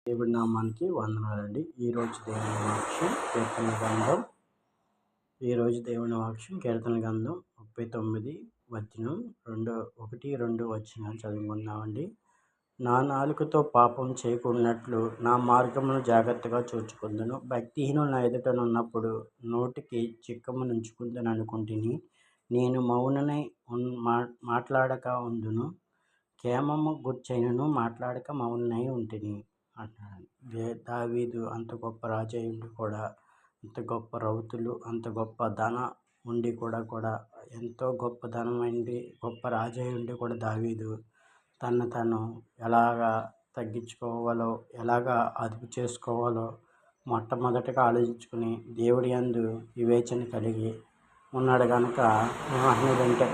దేవుడి నామానికి వందనాలండి. ఈరోజు దేవుని వాక్యం కీర్తన గ్రంథం 39 వచనం 1, 2 వచనాలు చదువుకుందామండి. నా నాలుకతో పాపం చేయకున్నట్లు నా మార్గమును జాగ్రత్తగా చూచుకుందును. భక్తిహీనులు నా ఎదుటనున్నప్పుడు నోటికి చిక్కము నుంచుకుందుననుకుంటుని. నేను మౌననై మాట్లాడక ఉందును. క్షేమము గూర్చైనను మాట్లాడక మౌననై ఉంటిని అంటున్నాడు. దావీదు అంత గొప్ప రాజు అయ్యుండి కూడా, అంత గొప్ప రౌతులు, అంత గొప్ప ధన ఉండి కూడా ఎంతో గొప్ప ధనమైంది, గొప్ప రాజు అయ్యుండి కూడా దావీదు తను ఎలాగా తగ్గించుకోవాలో, ఎలాగా అదుపు చేసుకోవాలో మొట్టమొదటిగా ఆలోచించుకుని దేవుడి యందు వివేచన కలిగి ఉన్నాడు కనుక ఏమంటున్నాడంటే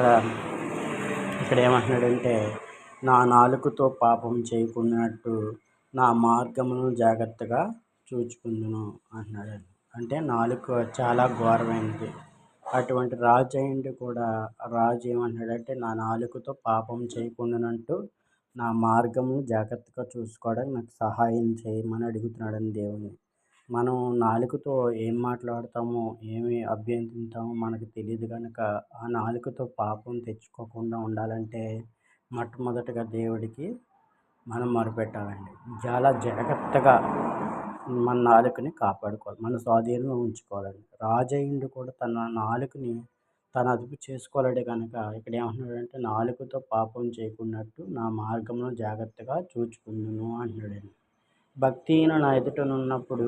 ఇక్కడ ఏమంటున్నాడంటే, నా నాలుకతో పాపం చేయకున్నట్టు నా మార్గమును జాగ్రత్తగా చూచుకుందును అంటున్నాడు. అంటే నాలుక చాలా ఘోరమైనది. అటువంటి రాజు అయ్యుండి కూడా రాజు ఏమంటున్నాడంటే, నా నాలుకతో పాపం చేయకుండానంటూ నా మార్గమును జాగ్రత్తగా చూసుకోవడానికి నాకు సహాయం చేయమని అడుగుతున్నాడని దేవుని. మనం నాలుకతో ఏం మాట్లాడతామో, ఏమి అభ్యర్థిస్తామో మనకు తెలియదు కనుక ఆ నాలుకతో పాపం తెచ్చుకోకుండా ఉండాలంటే మొట్టమొదటిగా దేవుడికి మనం మొరపెట్టాలండి. చాలా జాగ్రత్తగా మన నాలుకని కాపాడుకోవాలి, మన స్వాధీనంలో ఉంచుకోవాలండి. రాజయ్యుండి కూడా తన నాలుకని తను అదుపు చేసుకోలేడు కనుక ఇక్కడ ఏమంటున్నాడంటే, నాలుకతో పాపం చేయకున్నట్టు నా మార్గంలో జాగ్రత్తగా చూచుకుందును అంటున్నాడండి. భక్తిహీనులు నా ఎదుటనున్నప్పుడు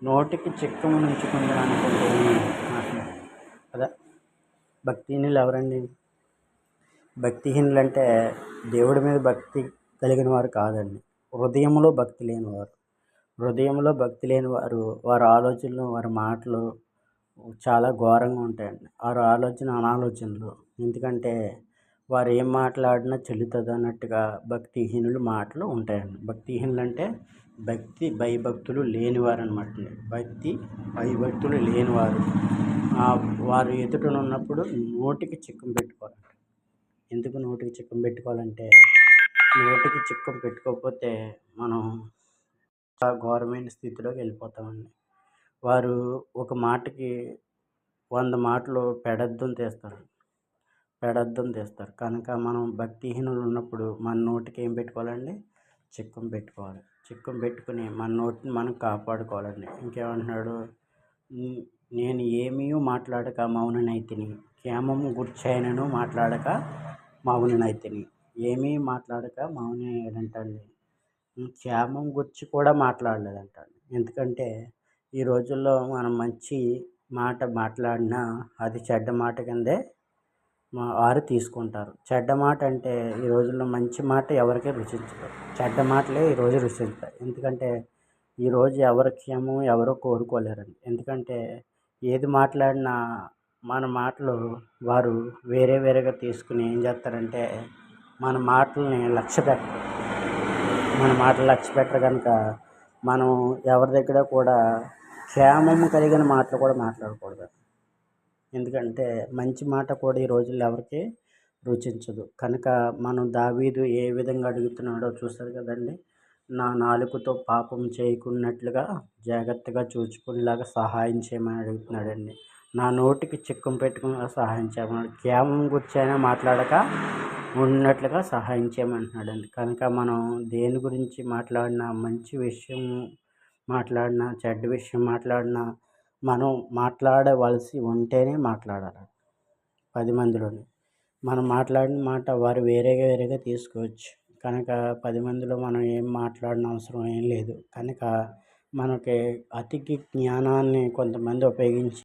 నోటికి చిక్కము నుంచుకుందును అనుకుంటుని అంటున్నాడు కదా. భక్తిహీనులు ఎవరండి? భక్తిహీనులు అంటే దేవుడి మీద భక్తి కలిగిన వారు కాదండి, హృదయంలో భక్తి లేనివారు. హృదయంలో భక్తి లేని వారి ఆలోచనలు, వారి మాటలు చాలా ఘోరంగా ఉంటాయండి. వారి అనాలోచనలు. ఎందుకంటే వారు ఏం మాట్లాడినా చెల్లుతుంది అన్నట్టుగా భక్తిహీనులు మాటలు ఉంటాయండి. భక్తిహీనులు అంటే భయభక్తులు లేనివారు అనమాట. భయభక్తులు లేనివారు వారు ఎదుటనున్నప్పుడు నోటికి చిక్కం పెట్టుకోవాలి. ఎందుకు నోటికి చిక్కం పెట్టుకోవాలంటే, నోటికి చిక్కం పెట్టుకోకపోతే మనం ఘోరమైన స్థితిలోకి వెళ్ళిపోతామండి. వారు ఒక మాటకి 100 మాటలు పెడర్థం తీస్తారు కనుక మనం భక్తిహీనులు ఉన్నప్పుడు మన నోటికి ఏం పెట్టుకోవాలండి? చిక్కం పెట్టుకోవాలి. చిక్కం పెట్టుకుని మన నోటిని మనం కాపాడుకోవాలండి. ఇంకేమంటున్నాడు? నేను ఏమీ మాట్లాడక మౌననైతిని. క్షేమము గూర్చైనను మాట్లాడక మౌననైతిని. ఏమీ మాట్లాడక మౌనయ్యాడంటండి. క్షేమం గురించి కూడా మాట్లాడలేదంటండి. ఎందుకంటే ఈ రోజుల్లో మనం మంచి మాట మాట్లాడినా అది చెడ్డ మాట కిందే వారు తీసుకుంటారు. చెడ్డ మాట అంటే ఈ రోజుల్లో మంచి మాట ఎవరికీ రుచించదు, చెడ్డ మాటలే ఈరోజు రుచిస్తాయి. ఎందుకంటే ఈరోజు ఎవరి క్షేమం ఎవరో కోరుకోలేరండి. ఎందుకంటే ఏది మాట్లాడినా మన మాటలు వారు వేరేగా తీసుకుని ఏం చేస్తారంటే మన మాటల్ని లక్ష్య పెట్టరు కనుక మనం ఎవరి దగ్గర కూడా క్షేమము కలిగిన మాటలు కూడా మాట్లాడకూడదు. ఎందుకంటే మంచి మాట కూడా ఈ రోజుల్లో ఎవరికి రుచించదు. కనుక మనం దావీదు ఏ విధంగా అడుగుతున్నాడో చూస్తారు కదండి. నా నాలుకతో పాపం చేయకున్నట్లుగా జాగ్రత్తగా చూచుకునేలాగా సహాయం చేయమని అడుగుతున్నాడండి. నా నోటికి చిక్కం పెట్టుకునేలా సహాయం చేయమన్నాడు. క్షేమం గురించైనా మాట్లాడక ఉన్నట్లుగా సహాయం చేయమంటున్నాడండి. కనుక మనం దేని గురించి మాట్లాడినా, మంచి విషయం మాట్లాడినా, చెడ్డ విషయం మాట్లాడినా మనం మాట్లాడవలసి ఉంటేనే మాట్లాడాలి 10 మందిలోని. మనం మాట్లాడిన మాట వారు వేరేగా తీసుకోవచ్చు కనుక 10 మందిలో మనం ఏం మాట్లాడిన అవసరం ఏం లేదు. కనుక మనకి అతికి జ్ఞానాన్ని కొంతమంది ఉపయోగించి